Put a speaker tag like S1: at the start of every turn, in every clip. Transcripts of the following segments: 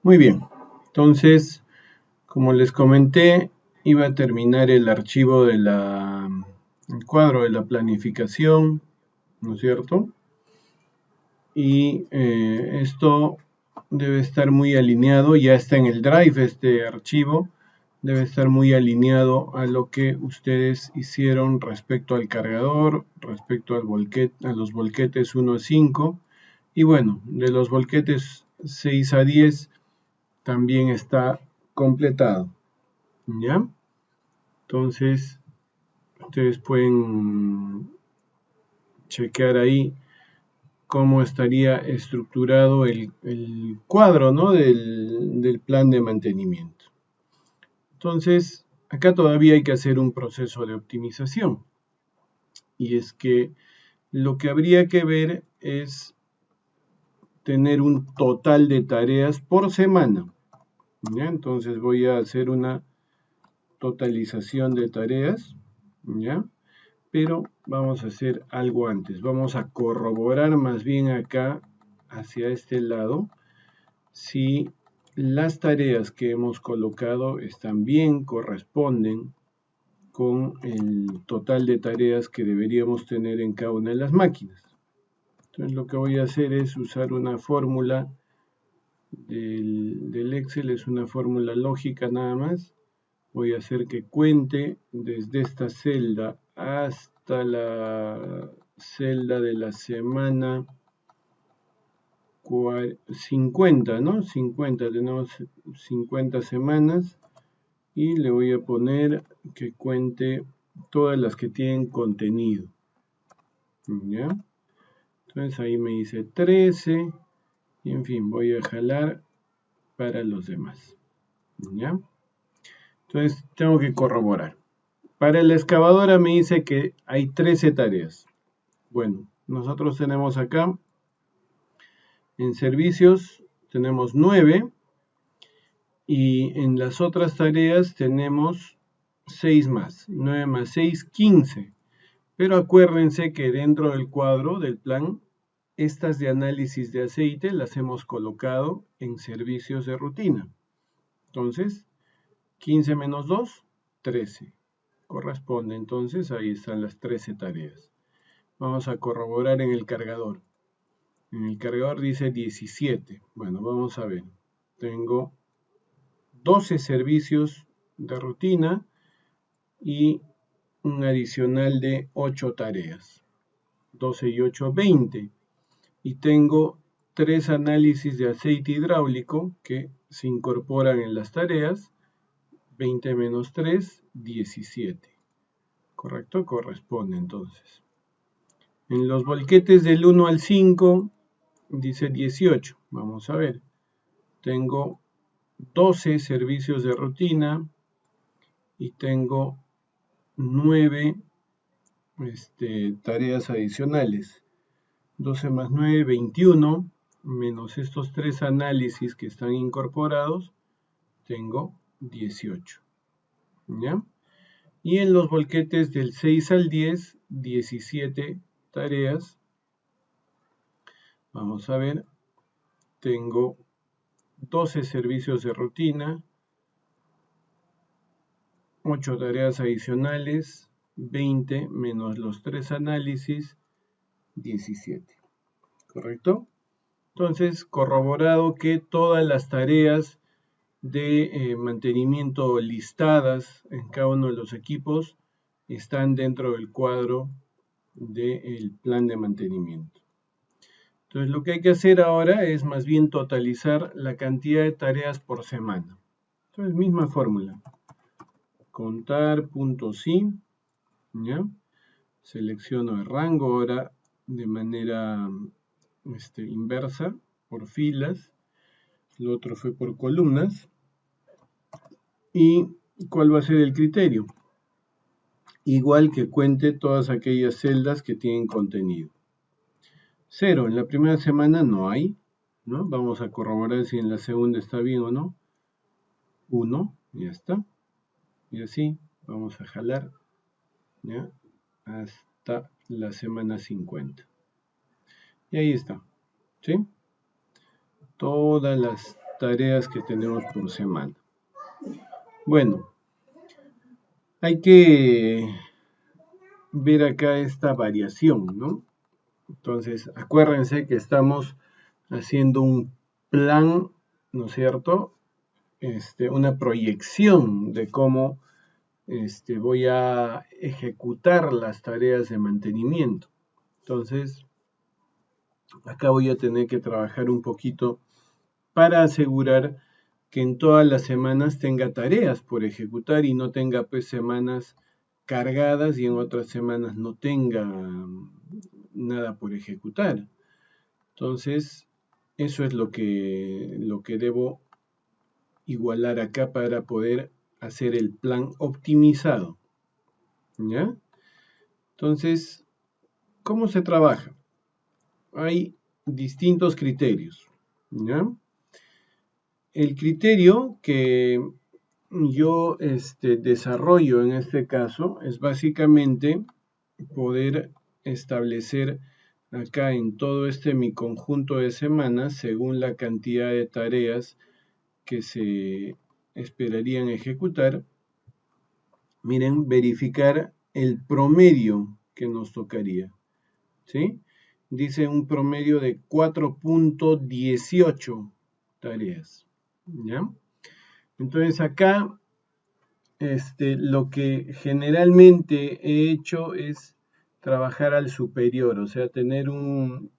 S1: Muy bien, entonces, como les comenté, iba a terminar el archivo de el cuadro de la planificación, ¿no es cierto? Y esto debe estar muy alineado, ya está en el Drive este archivo, debe estar muy alineado a lo que ustedes hicieron respecto al cargador, respecto al a los volquetes 1 a 5, y bueno, de los volquetes 6 a 10 también está completado, ¿ya? Entonces, ustedes pueden chequear ahí cómo estaría estructurado el cuadro, ¿no? del plan de mantenimiento. Entonces, acá todavía hay que hacer un proceso de optimización. Y es que lo que habría que ver es tener un total de tareas por semana, ¿ya? Entonces voy a hacer una totalización de tareas, ¿ya? Pero vamos a hacer algo antes. Vamos a corroborar más bien acá, hacia este lado, si las tareas que hemos colocado están bien, corresponden con el total de tareas que deberíamos tener en cada una de las máquinas. Entonces lo que voy a hacer es usar una fórmula del Excel, es una fórmula lógica nada más. Voy a hacer que cuente desde esta celda hasta la celda de la semana 50, ¿no? 50, tenemos 50 semanas y le voy a poner que cuente todas las que tienen contenido, ¿ya? Entonces ahí me dice 13 y en fin, voy a jalar para los demás, ¿ya? Entonces tengo que corroborar. Para la excavadora me dice que hay 13 tareas. Bueno, nosotros tenemos acá en servicios tenemos 9 y en las otras tareas tenemos 6 más. 9 más 6, 15. Pero acuérdense que dentro del cuadro del plan, estas de análisis de aceite las hemos colocado en servicios de rutina. Entonces, 15 menos 2, 13. Corresponde, entonces, ahí están las 13 tareas. Vamos a corroborar en el cargador. En el cargador dice 17. Bueno, vamos a ver. Tengo 12 servicios de rutina y un adicional de 8 tareas. 12 y 8, 20. Y tengo 3 análisis de aceite hidráulico que se incorporan en las tareas. 20 menos 3, 17. ¿Correcto? Corresponde entonces. En los volquetes del 1 al 5 dice 18. Vamos a ver. Tengo 12 servicios de rutina y tengo 9 tareas adicionales. 12 más 9, 21, menos estos 3 análisis que están incorporados, tengo 18. ¿Ya? Y en los volquetes del 6 al 10, 17 tareas. Vamos a ver, tengo 12 servicios de rutina, 8 tareas adicionales, 20 menos los 3 análisis, 17. ¿Correcto? Entonces, corroborado que todas las tareas de mantenimiento listadas en cada uno de los equipos están dentro del cuadro del plan de mantenimiento. Entonces lo que hay que hacer ahora es más bien totalizar la cantidad de tareas por semana. Entonces misma fórmula. Contar punto sí, ¿ya? Selecciono el rango ahora de manera inversa, por filas. Lo otro fue por columnas. ¿Y cuál va a ser el criterio? Igual que cuente todas aquellas celdas que tienen contenido. 0, en la primera semana no hay, ¿no? Vamos a corroborar si en la segunda está bien o no. 1, ya está. Y así vamos a jalar, ¿ya? Hasta la semana 50. Y ahí está, ¿sí? Todas las tareas que tenemos por semana. Bueno, hay que ver acá esta variación, ¿no? Entonces, acuérdense que estamos haciendo un plan, ¿no es cierto? Una proyección de cómo voy a ejecutar las tareas de mantenimiento. Entonces, acá voy a tener que trabajar un poquito para asegurar que en todas las semanas tenga tareas por ejecutar y no tenga pues semanas cargadas y en otras semanas no tenga nada por ejecutar. Entonces, eso es lo que debo igualar acá para poder hacer el plan optimizado. ¿Ya? Entonces, ¿cómo se trabaja? Hay distintos criterios. ¿Ya? El criterio que yo desarrollo en este caso es básicamente poder establecer acá en todo mi conjunto de semanas según la cantidad de tareas que se esperarían ejecutar. Miren, verificar el promedio que nos tocaría, ¿sí? Dice un promedio de 4.18 tareas, ¿ya? Entonces acá lo que generalmente he hecho es trabajar al superior, o sea, tener un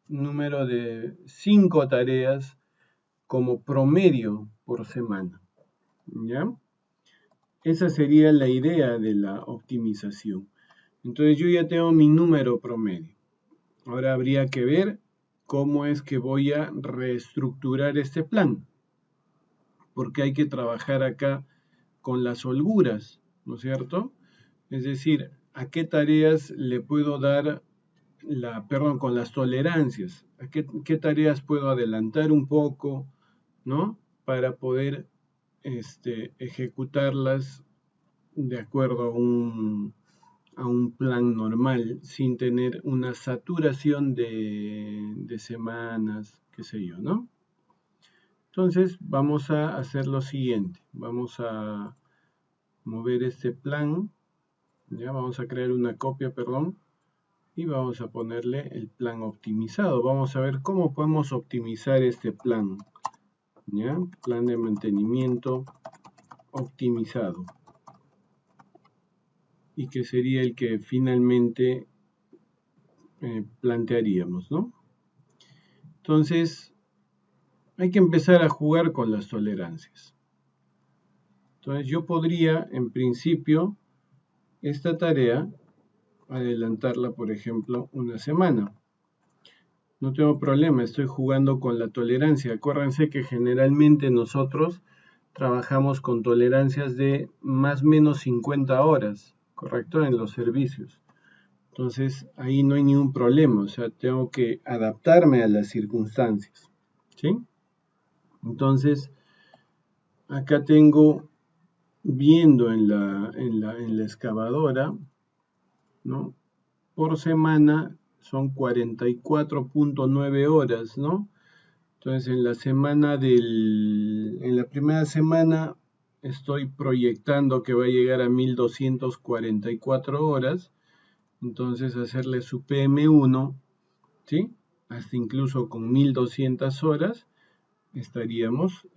S1: número de 5 tareas como promedio por semana, ¿ya? Esa sería la idea de la optimización. Entonces yo ya tengo mi número promedio. Ahora habría que ver cómo es que voy a reestructurar este plan, porque hay que trabajar acá con las holguras, ¿no es cierto? Es decir, a qué tareas le puedo dar con las tolerancias, a qué tareas puedo adelantar un poco, ¿no? Para poder ejecutarlas de acuerdo a un plan normal, sin tener una saturación de semanas, qué sé yo, ¿no? Entonces vamos a hacer lo siguiente, vamos a mover este plan, ya vamos a crear una copia, perdón, y vamos a ponerle el plan optimizado. Vamos a ver cómo podemos optimizar este plan, ¿ya? Plan de mantenimiento optimizado. Y que sería el que finalmente plantearíamos, ¿no? Entonces, hay que empezar a jugar con las tolerancias. Entonces, yo podría, en principio, esta tarea, adelantarla, por ejemplo, una semana. No tengo problema, estoy jugando con la tolerancia. Acuérdense que generalmente nosotros trabajamos con tolerancias de más o menos 50 horas, ¿correcto? En los servicios. Entonces, ahí no hay ningún problema, o sea, tengo que adaptarme a las circunstancias, ¿sí? Entonces, acá tengo, viendo en la excavadora, ¿no? Por semana son 44.9 horas, ¿no? Entonces, en la primera semana estoy proyectando que va a llegar a 1244 horas. Entonces, hacerle su PM1, ¿sí? Hasta incluso con 1200 horas estaríamos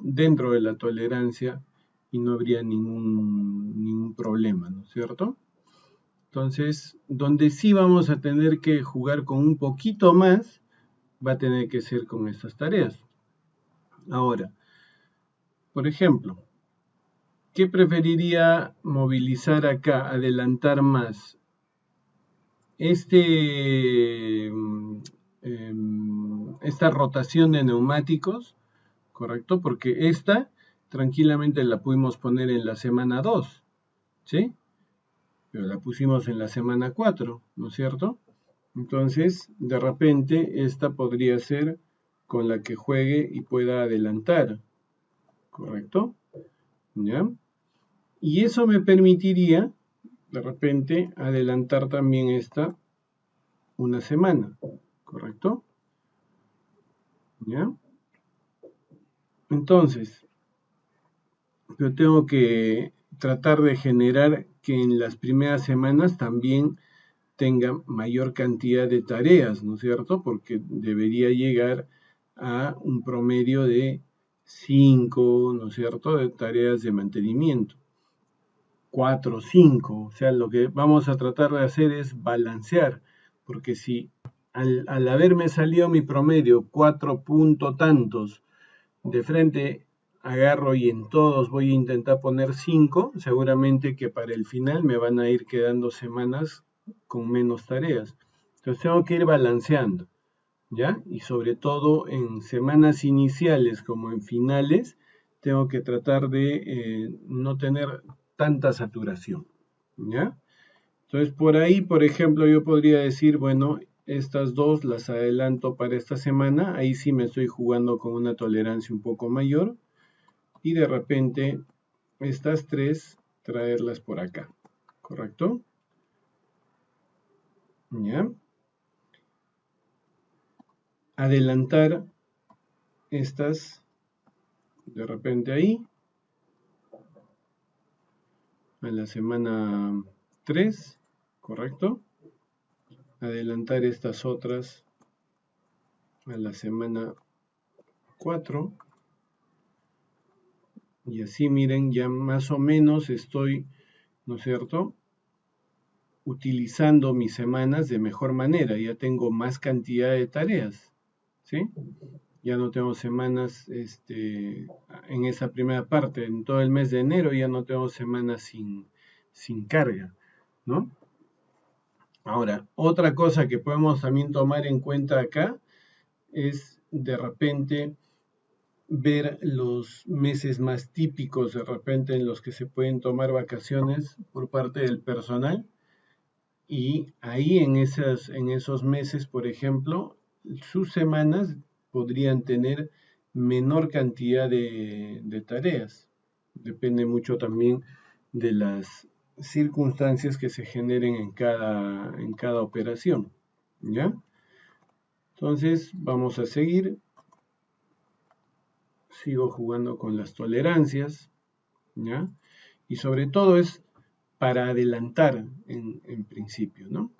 S1: dentro de la tolerancia y no habría ningún problema, ¿no es cierto? Entonces, donde sí vamos a tener que jugar con un poquito más, va a tener que ser con estas tareas. Ahora, por ejemplo, ¿qué preferiría movilizar acá, adelantar más? Esta rotación de neumáticos, ¿correcto? Porque esta tranquilamente la pudimos poner en la semana 2, ¿sí? Pero la pusimos en la semana 4, ¿no es cierto? Entonces, de repente, esta podría ser con la que juegue y pueda adelantar, ¿correcto? ¿Ya? Y eso me permitiría, de repente, adelantar también esta una semana, ¿correcto? ¿Ya? Entonces, yo tengo que tratar de generar que en las primeras semanas también tenga mayor cantidad de tareas, ¿no es cierto? Porque debería llegar a un promedio de 5, ¿no es cierto?, de tareas de mantenimiento. 4, 5, o sea, lo que vamos a tratar de hacer es balancear, porque si al haberme salido mi promedio 4 punto tantos, de frente agarro y en todos voy a intentar poner 5, seguramente que para el final me van a ir quedando semanas con menos tareas. Entonces tengo que ir balanceando, ¿ya? Y sobre todo en semanas iniciales como en finales, tengo que tratar de no tener tanta saturación, ¿ya? Entonces por ahí, por ejemplo, yo podría decir, bueno, estas dos las adelanto para esta semana, ahí sí me estoy jugando con una tolerancia un poco mayor, y de repente estas tres traerlas por acá, ¿correcto? ¿Ya? Adelantar estas de repente ahí a la semana 3, ¿correcto? Adelantar estas otras a la semana 4. Y así miren, ya más o menos estoy, ¿no es cierto?, utilizando mis semanas de mejor manera. Ya tengo más cantidad de tareas, ¿sí? Ya no tengo semanas en esa primera parte. En todo el mes de enero ya no tengo semanas sin carga, ¿no? Ahora, otra cosa que podemos también tomar en cuenta acá es de repente ver los meses más típicos de repente en los que se pueden tomar vacaciones por parte del personal, y ahí en esos meses, por ejemplo, sus semanas podrían tener menor cantidad de tareas. Depende mucho también de las circunstancias que se generen en cada operación, ¿ya? Entonces vamos a seguir. Sigo jugando con las tolerancias, ¿ya? Y sobre todo es para adelantar en principio, ¿no?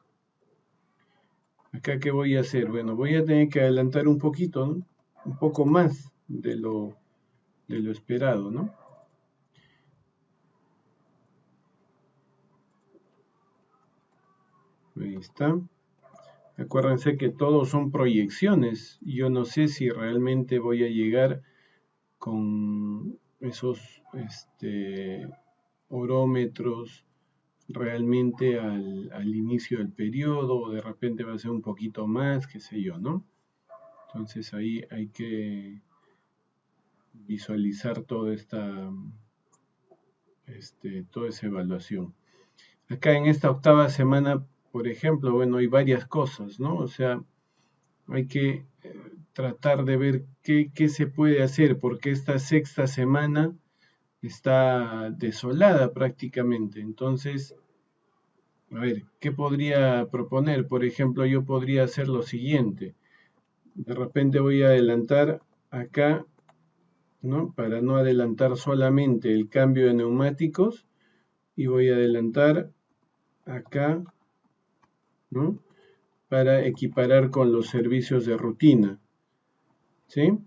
S1: Acá, ¿qué voy a hacer? Bueno, voy a tener que adelantar un poquito, ¿no? Un poco más de lo esperado, ¿no? Ahí está. Acuérdense que todos son proyecciones. Yo no sé si realmente voy a llegar con esos orómetros realmente al inicio del periodo, o de repente va a ser un poquito más, qué sé yo, ¿no? Entonces ahí hay que visualizar toda esa evaluación. Acá en esta octava semana, por ejemplo, bueno, hay varias cosas, ¿no? O sea, hay que tratar de ver qué se puede hacer, porque esta sexta semana está desolada prácticamente. Entonces, a ver, ¿qué podría proponer? Por ejemplo, yo podría hacer lo siguiente. De repente voy a adelantar acá, ¿no? Para no adelantar solamente el cambio de neumáticos, y voy a adelantar acá, ¿no?, para equiparar con los servicios de rutina, ¿sí?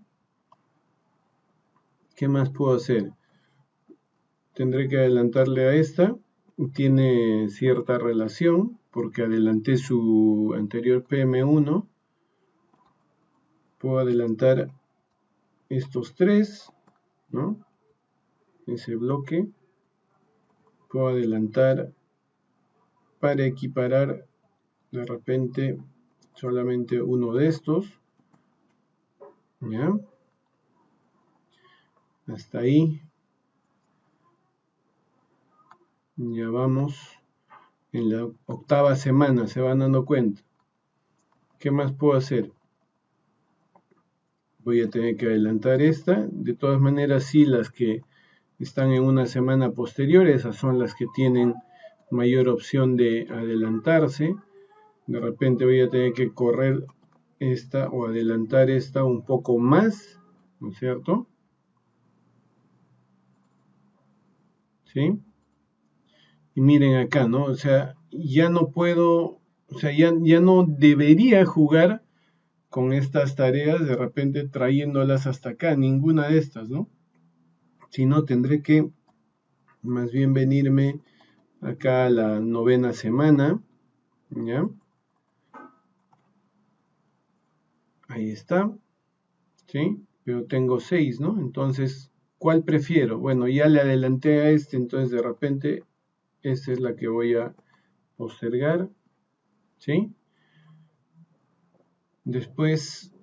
S1: ¿Qué más puedo hacer? Tendré que adelantarle a esta. Tiene cierta relación porque adelanté su anterior PM1. Puedo adelantar estos tres, ¿no? Ese bloque. Puedo adelantar para equiparar de repente solamente uno de estos, ¿ya? Hasta ahí. Ya vamos en la octava semana, se van dando cuenta. ¿Qué más puedo hacer? Voy a tener que adelantar esta. De todas maneras, sí, las que están en una semana posterior, esas son las que tienen mayor opción de adelantarse. De repente voy a tener que correr esta o adelantar esta un poco más, ¿no es cierto? ¿Sí? Y miren acá, ¿no? O sea, ya no puedo, o sea, ya no debería jugar con estas tareas de repente trayéndolas hasta acá, ninguna de estas, ¿no? Sino tendré que más bien venirme acá a la 9ª semana, ¿ya? Ahí está, ¿sí? Pero tengo 6, ¿no? Entonces, ¿cuál prefiero? Bueno, ya le adelanté a este, entonces de repente esta es la que voy a postergar, ¿sí? Después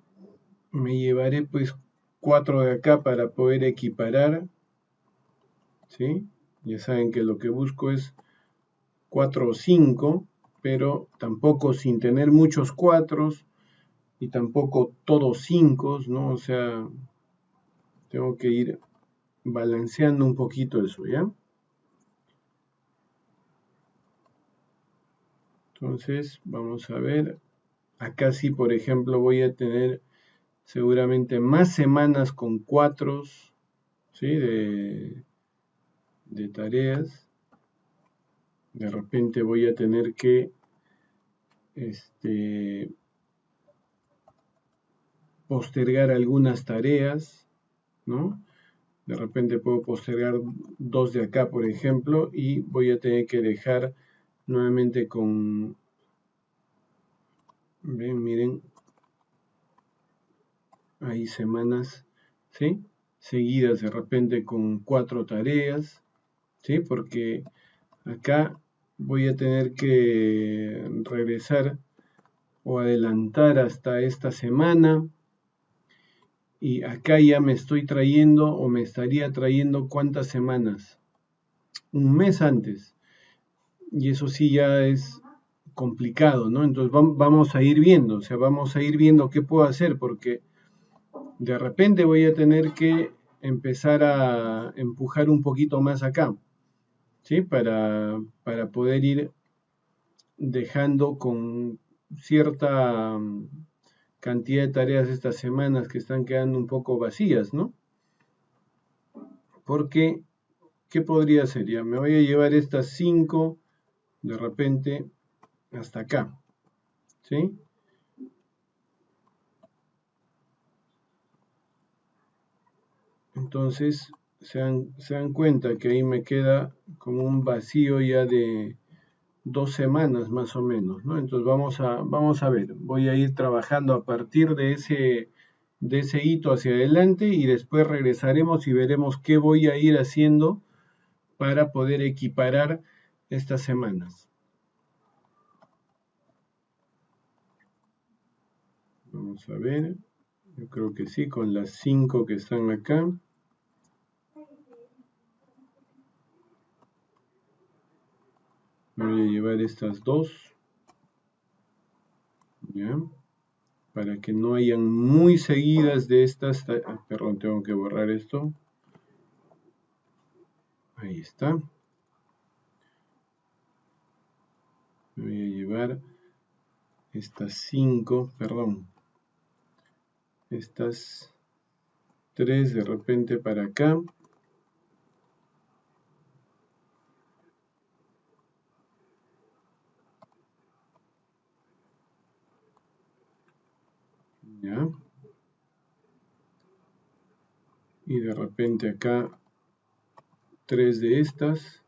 S1: me llevaré pues 4 de acá para poder equiparar, ¿sí? Ya saben que lo que busco es 4 o 5, pero tampoco sin tener muchos 4 y tampoco todos 5, ¿no? O sea, tengo que ir balanceando un poquito eso, ¿ya? Entonces, vamos a ver. Acá sí, por ejemplo, voy a tener seguramente más semanas con 4, ¿sí? De tareas. De repente voy a tener que este, postergar algunas tareas, ¿no? De repente puedo postergar 2 de acá, por ejemplo, y voy a tener que dejar nuevamente con, ven, miren, hay semanas, ¿sí? Seguidas de repente con 4 tareas, ¿sí? Porque acá voy a tener que regresar o adelantar hasta esta semana, y acá ya me estoy trayendo o me estaría trayendo cuántas semanas, un mes antes, y eso sí ya es complicado, ¿no? Entonces vamos a ir viendo, o sea, vamos a ir viendo qué puedo hacer, porque de repente voy a tener que empezar a empujar un poquito más acá, ¿sí? Para poder ir dejando con cierta cantidad de tareas estas semanas que están quedando un poco vacías, ¿no? Porque, ¿qué podría ser? Ya me voy a llevar estas 5 de repente hasta acá, ¿sí? Entonces se dan cuenta que ahí me queda como un vacío ya de 2 semanas más o menos, ¿no? Entonces vamos a ver, voy a ir trabajando a partir de ese hito hacia adelante y después regresaremos y veremos qué voy a ir haciendo para poder equiparar estas semanas. Vamos a ver, yo creo que sí, con las 5 que están acá. Me voy a llevar estas 2, ¿ya? Para que no hayan muy seguidas de estas. Perdón, tengo que borrar esto. Ahí está. Me voy a llevar estas 5, perdón, estas 3 de repente para acá. ¿Ya? Y de repente acá 3 de estas.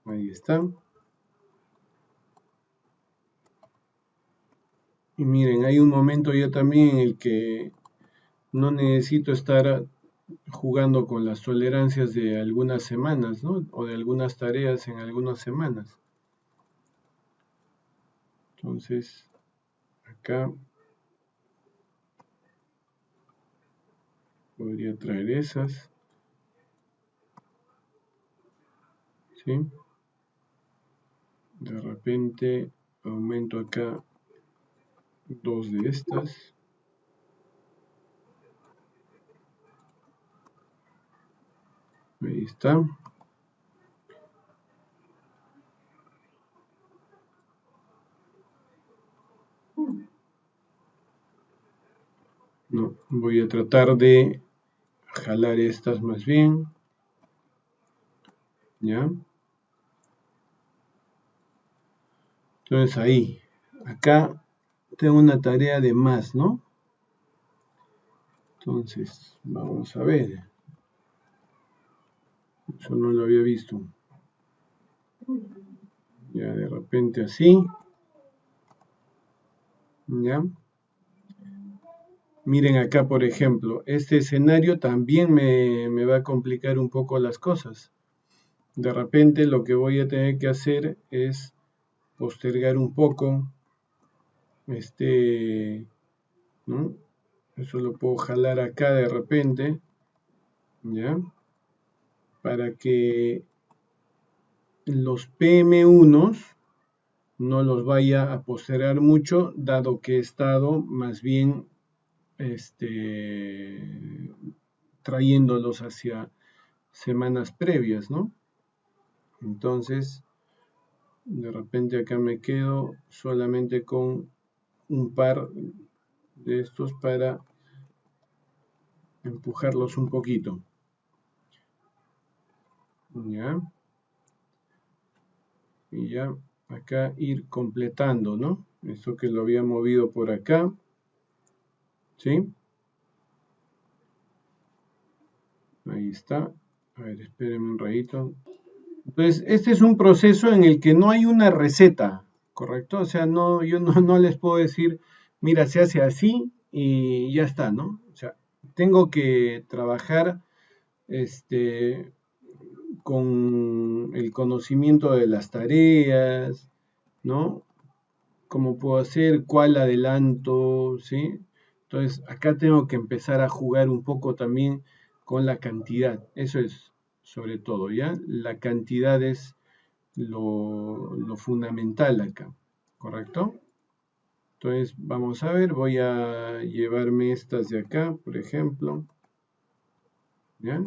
S1: Ahí está. Y miren, hay un momento ya también en el que no necesito estar jugando con las tolerancias de algunas semanas, ¿no? O de algunas tareas en algunas semanas. Entonces, acá podría traer esas, ¿sí? De repente aumento acá 2 de estas. Ahí está. No, voy a tratar de jalar estas más bien. ¿Ya? Entonces ahí, acá tengo una tarea de más, ¿no? Entonces, vamos a ver. Eso no lo había visto. Ya de repente así. ¿Ya? Miren acá, por ejemplo, este escenario también me va a complicar un poco las cosas. De repente lo que voy a tener que hacer es postergar un poco ¿no? Eso lo puedo jalar acá de repente, ¿ya? Para que los PM1 no los vaya a postergar mucho, dado que he estado más bien trayéndolos hacia semanas previas, ¿no? Entonces, de repente acá me quedo solamente con un par de estos para empujarlos un poquito. ¿Ya? Y ya acá ir completando, ¿no? Esto que lo había movido por acá, ¿sí? Ahí está. A ver, espérenme un ratito. Entonces, este es un proceso en el que no hay una receta, ¿correcto? O sea, no, yo no les puedo decir, mira, se hace así y ya está, ¿no? O sea, tengo que trabajar este, con el conocimiento de las tareas, ¿no? Cómo puedo hacer, cuál adelanto, ¿sí? Entonces, acá tengo que empezar a jugar un poco también con la cantidad. Eso es sobre todo, ¿ya? La cantidad es lo fundamental acá, ¿correcto? Entonces, vamos a ver, voy a llevarme estas de acá, por ejemplo, ¿ya?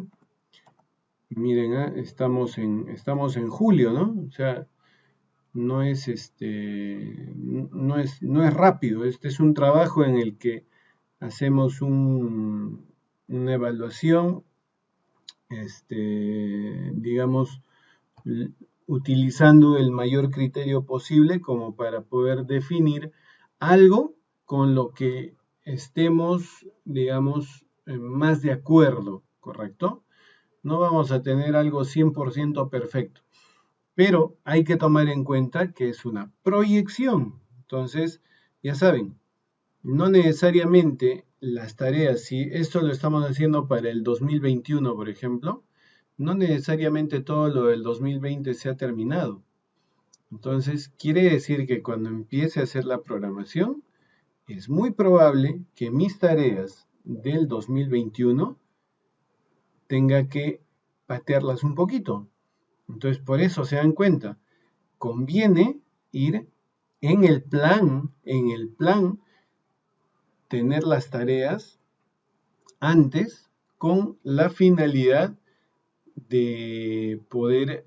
S1: Miren, estamos en julio, ¿no? O sea, no es no es rápido. Este es un trabajo en el que hacemos una evaluación, digamos, utilizando el mayor criterio posible como para poder definir algo con lo que estemos, digamos, más de acuerdo, ¿correcto? No vamos a tener algo 100% perfecto, pero hay que tomar en cuenta que es una proyección. Entonces, ya saben, no necesariamente las tareas, si esto lo estamos haciendo para el 2021, por ejemplo, no necesariamente todo lo del 2020 se ha terminado. Entonces, quiere decir que cuando empiece a hacer la programación, es muy probable que mis tareas del 2021 tenga que patearlas un poquito. Entonces, por eso se dan cuenta, conviene ir en el plan, tener las tareas antes con la finalidad de poder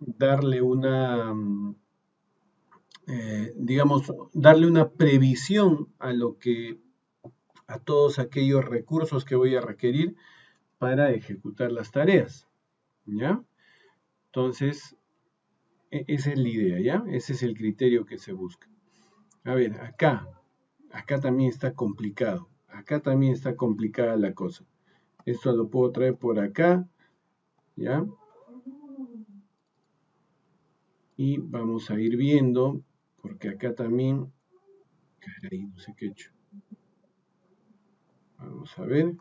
S1: darle digamos, darle una previsión a todos aquellos recursos que voy a requerir para ejecutar las tareas, ¿ya? Entonces, esa es la idea, ¿ya? Ese es el criterio que se busca. A ver, acá también está complicado. Acá también está complicada la cosa. Esto lo puedo traer por acá, ¿ya? Y vamos a ir viendo, porque acá también, caray, no sé qué he hecho. Vamos a ver,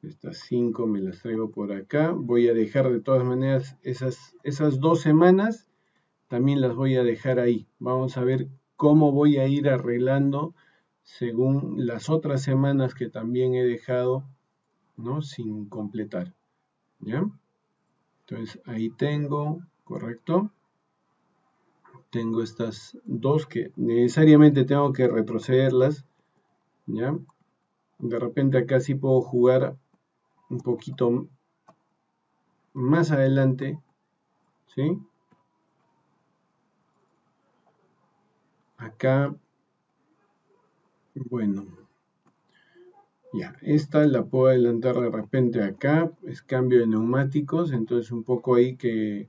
S1: estas 5 me las traigo por acá. Voy a dejar de todas maneras esas 2 semanas, también las voy a dejar ahí. Vamos a ver cómo voy a ir arreglando según las otras semanas que también he dejado, ¿no? Sin completar, ¿ya? Entonces ahí tengo, correcto. Tengo estas dos que necesariamente tengo que retrocederlas, ¿ya? De repente acá sí puedo jugar un poquito más adelante, ¿sí? Acá Bueno, ya, esta la puedo adelantar de repente acá, es cambio de neumáticos, entonces un poco ahí que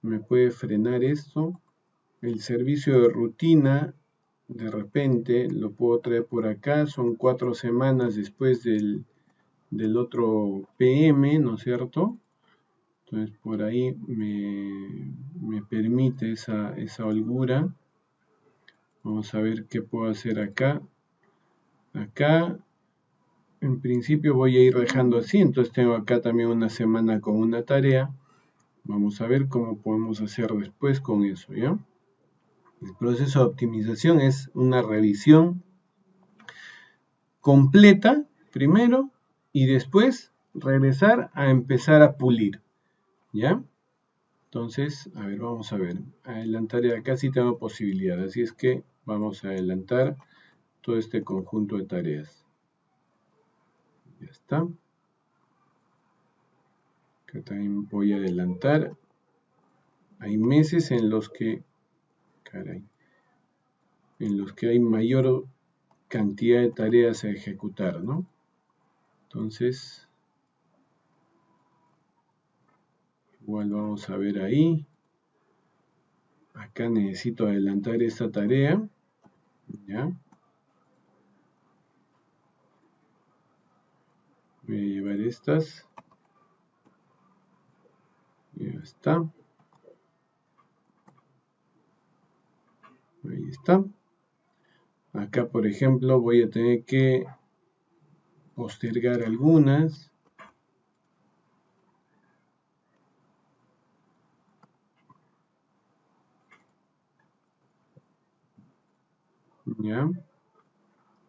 S1: me puede frenar esto. El servicio de rutina, de repente lo puedo traer por acá, son 4 semanas después del otro PM, ¿no es cierto? Entonces por ahí me permite esa holgura. Vamos a ver qué puedo hacer acá. Acá, en principio voy a ir dejando así, entonces tengo acá también una semana con una tarea. Vamos a ver cómo podemos hacer después con eso, ¿ya? El proceso de optimización es una revisión completa primero y después regresar a empezar a pulir, ¿ya? Entonces, a ver, vamos a ver. Adelantar ya casi tengo posibilidad, así es que vamos a adelantar todo este conjunto de tareas. Ya está. Acá también voy a adelantar. Hay meses en los que, caray, en los que hay mayor cantidad de tareas a ejecutar, ¿no? Entonces, igual vamos a ver ahí. Acá necesito adelantar esta tarea, ¿ya? Voy a llevar estas. Ya está. Ahí está. Acá, por ejemplo, voy a tener que postergar algunas. ¿Ya?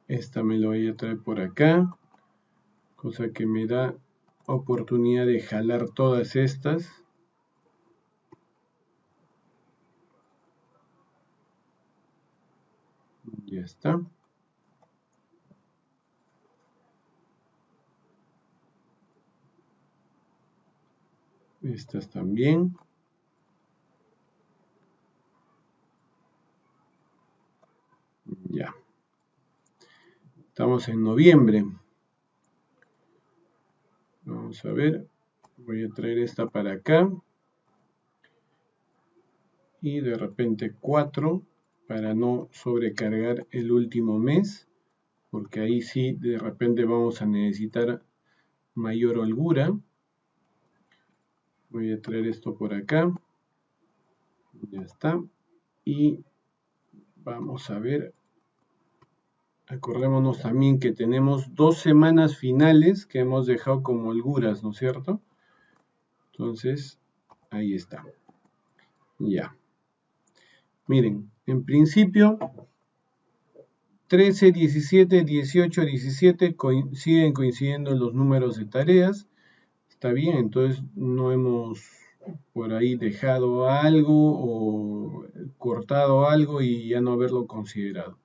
S1: Esta me lo voy a traer por acá, cosa que me da oportunidad de jalar todas estas. Ya está. Estas también. Ya. Estamos en noviembre. Vamos a ver. Voy a traer esta para acá. Y de repente 4 para no sobrecargar el último mes. Porque ahí sí de repente vamos a necesitar mayor holgura. Voy a traer esto por acá. Ya está. Y vamos a ver. Acordémonos también que tenemos 2 semanas finales que hemos dejado como holguras, ¿no es cierto? Entonces, ahí está. Ya. Miren, en principio, 13, 17, 18, 17 siguen coincidiendo los números de tareas. Está bien, entonces no hemos por ahí dejado algo o cortado algo y ya no haberlo considerado.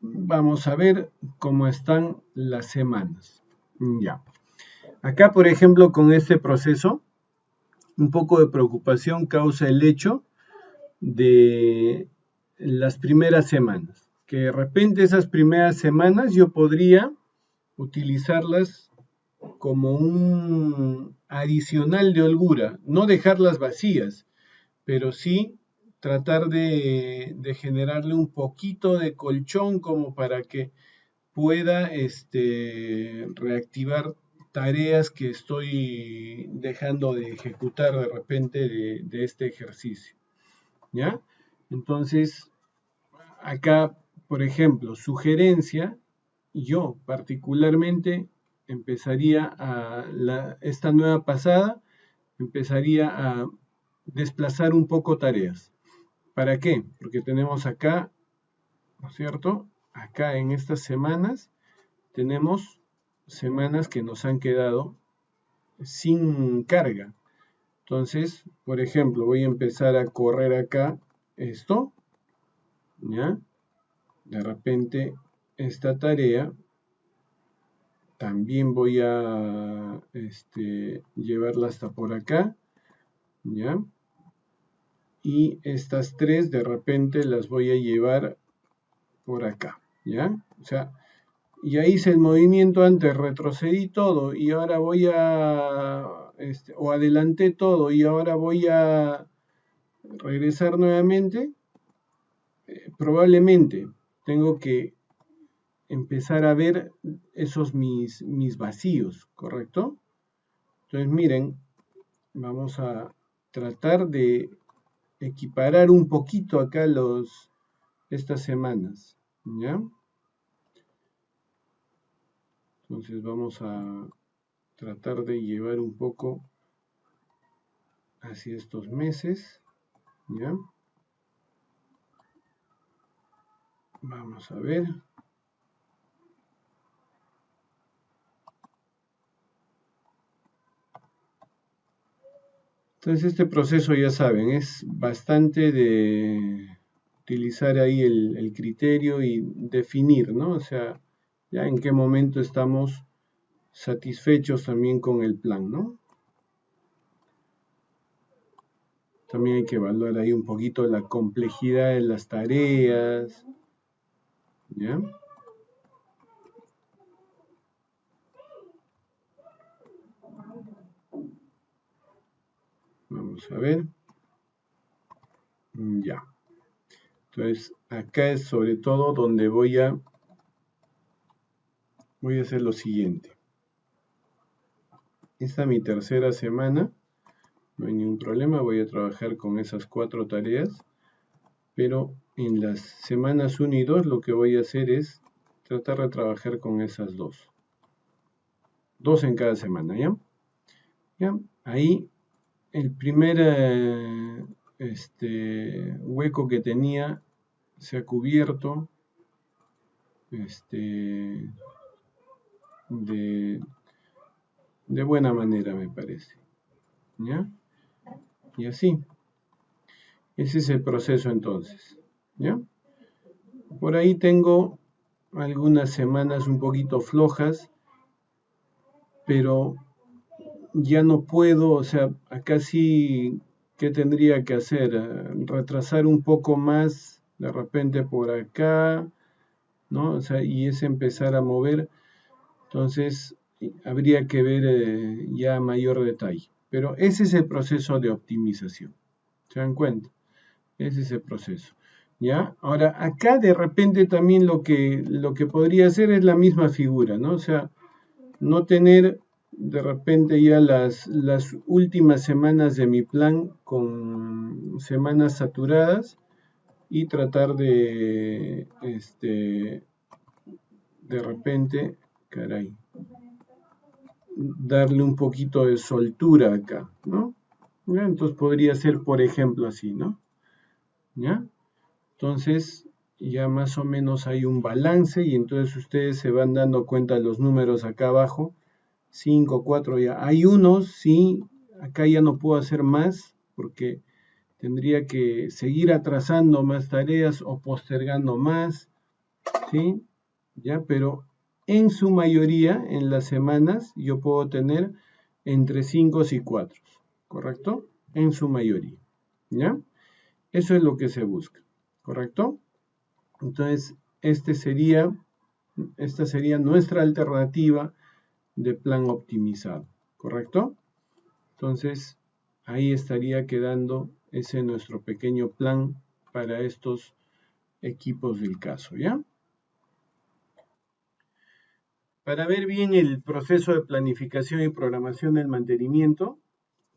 S1: Vamos a ver cómo están las semanas. Ya. Acá, por ejemplo, con este proceso, un poco de preocupación causa el hecho de las primeras semanas. Que de repente esas primeras semanas yo podría utilizarlas como un adicional de holgura, no dejarlas vacías, pero sí tratar de generarle un poquito de colchón como para que pueda reactivar tareas que estoy dejando de ejecutar de repente de este ejercicio, ¿ya? Entonces, acá, por ejemplo, sugerencia, yo particularmente empezaría esta nueva pasada, empezaría a desplazar un poco tareas. ¿Para qué? Porque tenemos acá, ¿no es cierto? Acá en estas semanas tenemos semanas que nos han quedado sin carga. Entonces, por ejemplo, voy a empezar a correr acá esto, ¿ya? De repente, esta tarea también voy a llevarla hasta por acá, ¿ya? Y estas tres de repente las voy a llevar por acá, ¿ya? O sea, ya hice el movimiento antes, retrocedí todo y ahora voy o adelanté todo y ahora voy a regresar nuevamente. Probablemente tengo que empezar a ver esos mis vacíos, ¿correcto? Entonces miren, vamos a tratar de equiparar un poquito acá estas semanas, ¿ya? Entonces vamos a tratar de llevar un poco hacia estos meses, ¿ya? Vamos a ver. Entonces este proceso, ya saben, es bastante de utilizar ahí el criterio y definir, ¿no? O sea, ya en qué momento estamos satisfechos también con el plan, ¿no? También hay que evaluar ahí un poquito la complejidad de las tareas, ¿ya? Vamos a ver. Ya. Entonces, acá es sobre todo donde voy a hacer lo siguiente. Esta es mi tercera semana. No hay ningún problema, voy a trabajar con esas 4 tareas. Pero en las semanas 1 y 2 lo que voy a hacer es tratar de trabajar con esas 2. 2 en cada semana, ¿ya? ¿Ya? Ahí el primer hueco que tenía se ha cubierto de buena manera, me parece. ¿Ya? Y así. Ese es el proceso entonces. ¿Ya? Por ahí tengo algunas semanas un poquito flojas, pero ya no puedo, o sea, acá sí, ¿qué tendría que hacer? Retrasar un poco más, de repente por acá, ¿no? O sea, y es empezar a mover. Entonces, habría que ver ya mayor detalle. Pero ese es el proceso de optimización. ¿Se dan cuenta? Ese es el proceso. ¿Ya? Ahora, acá de repente también lo que podría hacer es la misma figura, ¿no? O sea, no tener de repente ya las últimas semanas de mi plan con semanas saturadas y tratar de repente, caray, darle un poquito de soltura acá, ¿no? ¿Ya? Entonces podría ser, por ejemplo, así, ¿no? ¿Ya? Entonces ya más o menos hay un balance y entonces ustedes se van dando cuenta de los números acá abajo. 5, 4 ya. Hay unos, sí, acá ya no puedo hacer más porque tendría que seguir atrasando más tareas o postergando más, ¿sí? Ya, pero en su mayoría, en las semanas, yo puedo tener entre 5 y 4, ¿correcto? En su mayoría, ¿ya? Eso es lo que se busca, ¿correcto? Entonces, esta sería nuestra alternativa de plan optimizado, ¿correcto? Entonces, ahí estaría quedando ese nuestro pequeño plan para estos equipos del caso, ¿ya? Para ver bien el proceso de planificación y programación del mantenimiento,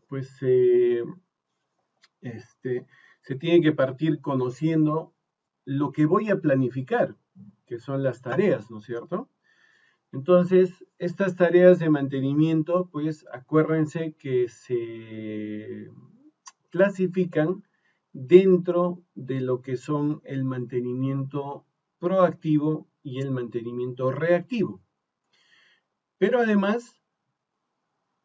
S1: pues se tiene que partir conociendo lo que voy a planificar, que son las tareas, ¿no es cierto? Entonces, estas tareas de mantenimiento, pues acuérdense que se clasifican dentro de lo que son el mantenimiento proactivo y el mantenimiento reactivo. Pero además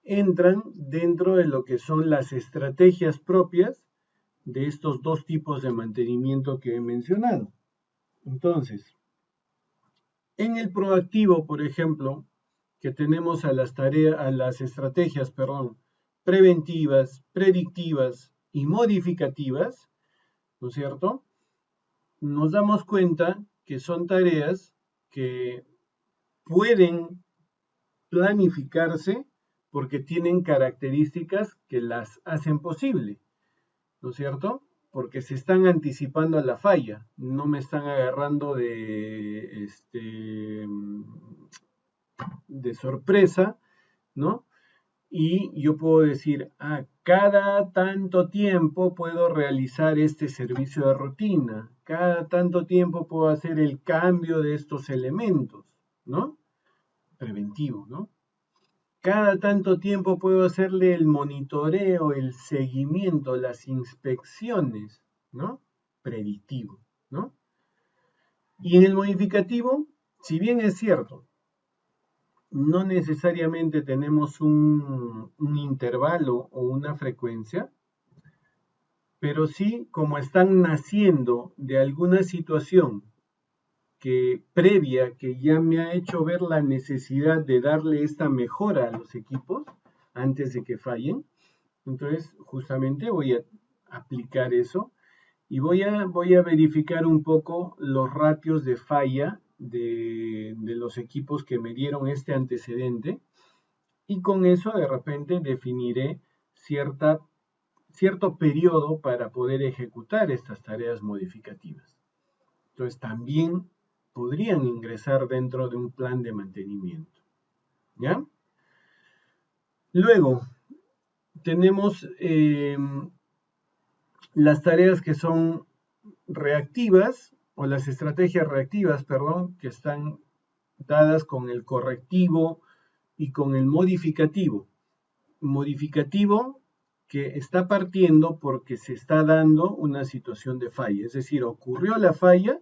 S1: entran dentro de lo que son las estrategias propias de estos 2 tipos de mantenimiento que he mencionado. Entonces, en el proactivo, por ejemplo, que tenemos a las estrategias, preventivas, predictivas y modificativas, ¿no es cierto? Nos damos cuenta que son tareas que pueden planificarse porque tienen características que las hacen posible, ¿no es cierto? Porque se están anticipando a la falla, no me están agarrando de sorpresa, ¿no? Y yo puedo decir, cada tanto tiempo puedo realizar este servicio de rutina, cada tanto tiempo puedo hacer el cambio de estos elementos, ¿no? Preventivo, ¿no? Cada tanto tiempo puedo hacerle el monitoreo, el seguimiento, las inspecciones, ¿no? Predictivo, ¿no? Y en el modificativo, si bien es cierto, no necesariamente tenemos un intervalo o una frecuencia, pero sí, como están naciendo de alguna situación previa que ya me ha hecho ver la necesidad de darle esta mejora a los equipos antes de que fallen, entonces justamente voy a aplicar eso y voy a verificar un poco los ratios de falla de los equipos que me dieron este antecedente y con eso de repente definiré cierto periodo para poder ejecutar estas tareas modificativas. Entonces también podrían ingresar dentro de un plan de mantenimiento. ¿Ya? Luego, tenemos las tareas que son reactivas, o las estrategias reactivas, perdón, que están dadas con el correctivo y con el modificativo. Modificativo que está partiendo porque se está dando una situación de falla, es decir, ocurrió la falla,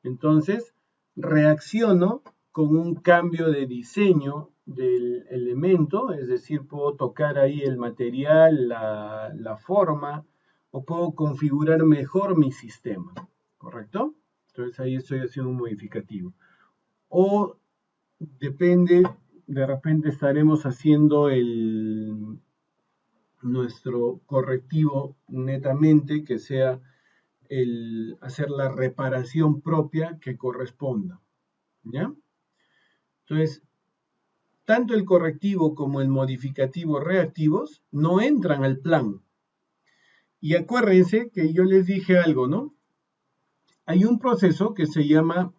S1: entonces reacciono con un cambio de diseño del elemento, es decir, puedo tocar ahí el material, la forma, o puedo configurar mejor mi sistema, ¿correcto? Entonces ahí estoy haciendo un modificativo. O depende, de repente estaremos haciendo nuestro correctivo netamente, que sea el hacer la reparación propia que corresponda, ¿ya? Entonces, tanto el correctivo como el modificativo reactivos no entran al plan. Y acuérdense que yo les dije algo, ¿no? Hay un proceso que se llama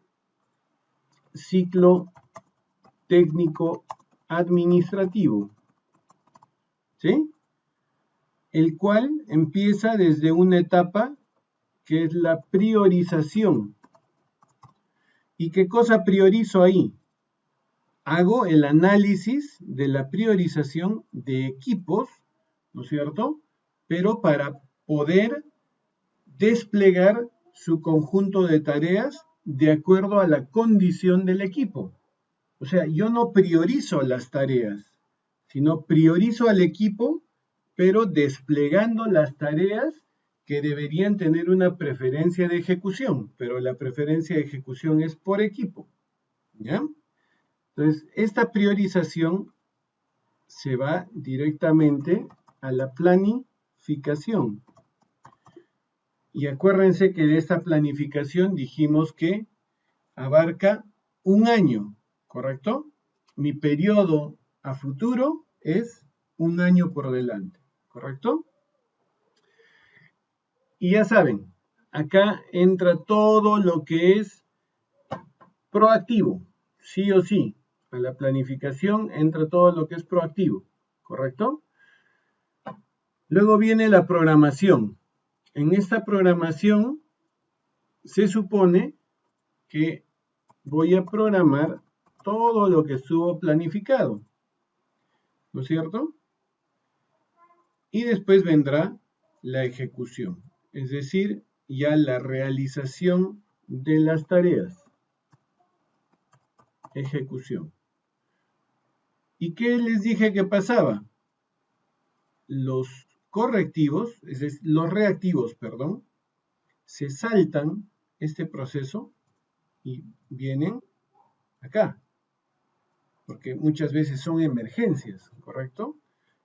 S1: ciclo técnico administrativo, ¿sí? El cual empieza desde una etapa que es la priorización. ¿Y qué cosa priorizo ahí? Hago el análisis de la priorización de equipos, ¿no es cierto? Pero para poder desplegar su conjunto de tareas de acuerdo a la condición del equipo. O sea, yo no priorizo las tareas, sino priorizo al equipo, pero desplegando las tareas que deberían tener una preferencia de ejecución, pero la preferencia de ejecución es por equipo, ¿ya? Entonces, esta priorización se va directamente a la planificación. Y acuérdense que de esta planificación dijimos que abarca un año, ¿correcto? Mi periodo a futuro es un año por delante, ¿correcto? Y ya saben, acá entra todo lo que es proactivo, sí o sí. A la planificación entra todo lo que es proactivo, ¿correcto? Luego viene la programación. En esta programación se supone que voy a programar todo lo que estuvo planificado, ¿no es cierto? Y después vendrá la ejecución, es decir, ya la realización de las tareas. Ejecución. ¿Y qué les dije que pasaba? Los correctivos, es decir, los reactivos, perdón, se saltan este proceso y vienen acá, porque muchas veces son emergencias, ¿correcto?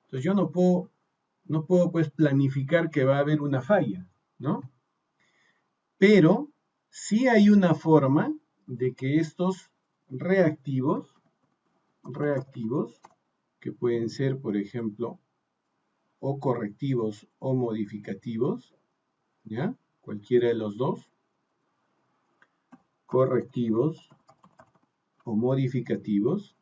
S1: Entonces yo no puedo pues planificar que va a haber una falla, ¿no? Pero sí hay una forma de que estos reactivos, que pueden ser, por ejemplo, o correctivos o modificativos, ¿ya? Cualquiera de los dos, correctivos o modificativos,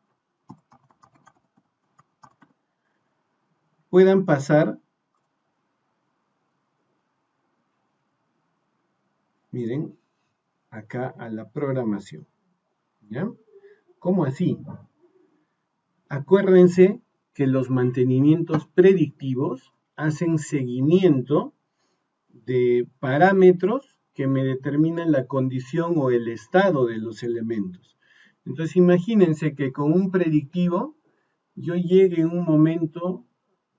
S1: puedan pasar, miren, acá a la programación, ¿ya? ¿Cómo así? Acuérdense que los mantenimientos predictivos hacen seguimiento de parámetros que me determinan la condición o el estado de los elementos. Entonces imagínense que con un predictivo yo llegue en un momento,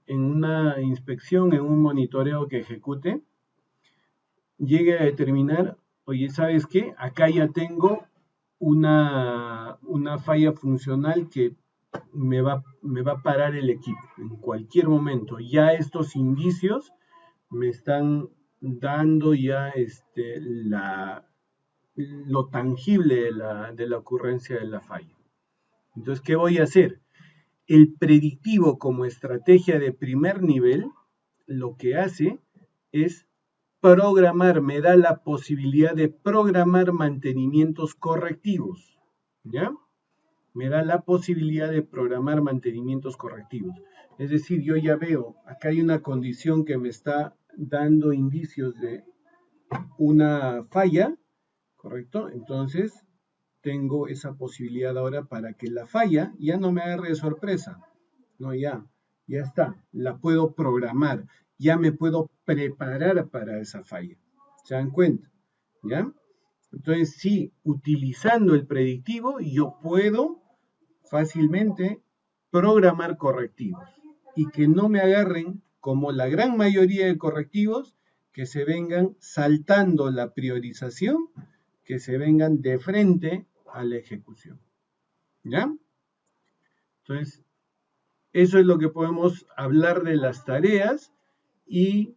S1: en una inspección, en un monitoreo que ejecute, llegue a determinar, oye, ¿sabes qué? Acá ya tengo una falla funcional que me va a parar el equipo en cualquier momento. Ya estos indicios me están dando ya lo tangible de la ocurrencia de la falla. Entonces, ¿qué voy a hacer? El predictivo como estrategia de primer nivel, lo que hace es programar, me da la posibilidad de programar mantenimientos correctivos, ¿ya? Me da la posibilidad de programar mantenimientos correctivos. Es decir, yo ya veo, acá hay una condición que me está dando indicios de una falla, ¿correcto? Entonces, tengo esa posibilidad ahora para que la falla ya no me agarre de sorpresa. No, ya está, la puedo programar, ya me puedo preparar para esa falla. ¿Se dan cuenta? ¿Ya? Entonces, sí, utilizando el predictivo, yo puedo fácilmente programar correctivos y que no me agarren, como la gran mayoría de correctivos, que se vengan saltando la priorización, que se vengan de frente a la ejecución. ¿Ya? Entonces, eso es lo que podemos hablar de las tareas y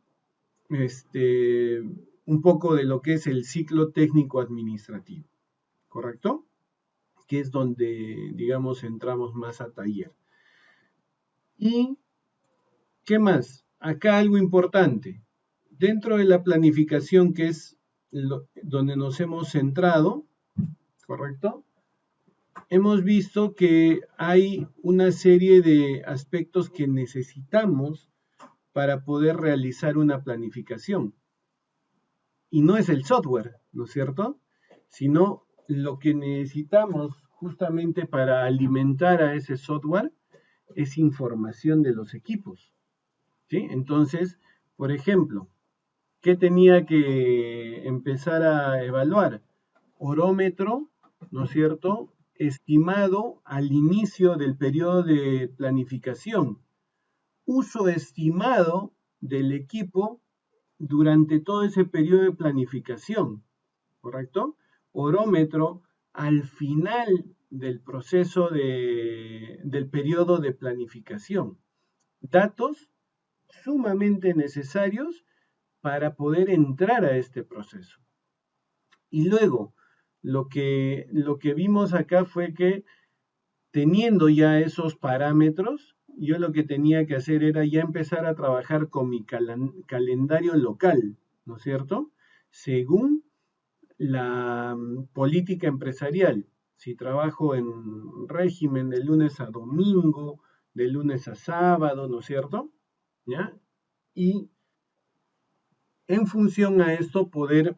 S1: un poco de lo que es el ciclo técnico administrativo, ¿correcto? Que es donde, digamos, entramos más a taller. ¿Y qué más? Acá algo importante. Dentro de la planificación, que es donde nos hemos centrado, ¿correcto? Hemos visto que hay una serie de aspectos que necesitamos para poder realizar una planificación. Y no es el software, ¿no es cierto? Sino lo que necesitamos justamente para alimentar a ese software es información de los equipos, ¿sí? Entonces, por ejemplo, ¿qué tenía que empezar a evaluar? Orómetro, ¿no es cierto? Estimado al inicio del periodo de planificación. Uso estimado del equipo durante todo ese periodo de planificación, ¿correcto? Orómetro al final del proceso del periodo de planificación. Datos sumamente necesarios para poder entrar a este proceso. Y luego, lo que vimos acá fue que teniendo ya esos parámetros, yo lo que tenía que hacer era ya empezar a trabajar con mi calendario local, ¿no es cierto? Según la política empresarial. Si trabajo en régimen de lunes a domingo, de lunes a sábado, ¿no es cierto? ¿Ya? Y en función a esto poder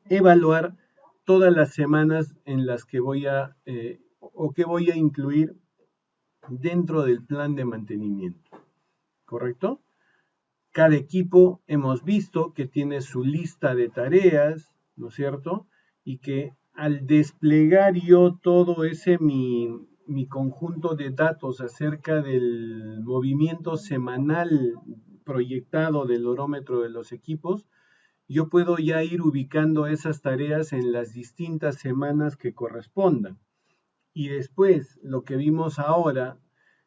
S1: evaluar todas las semanas en las que voy a incluir dentro del plan de mantenimiento, ¿correcto? Cada equipo hemos visto que tiene su lista de tareas, ¿no es cierto? Y que al desplegar yo todo ese mi conjunto de datos acerca del movimiento semanal proyectado del orómetro de los equipos, yo puedo ya ir ubicando esas tareas en las distintas semanas que correspondan. Y después, lo que vimos ahora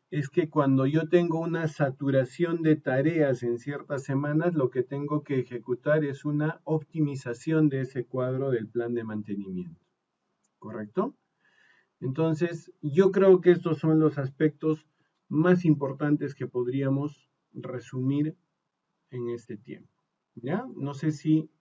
S1: es que cuando yo tengo una saturación de tareas en ciertas semanas, lo que tengo que ejecutar es una optimización de ese cuadro del plan de mantenimiento. ¿correcto? Entonces, yo creo que estos son los aspectos más importantes que podríamos resumir en este tiempo. ¿Ya? No sé si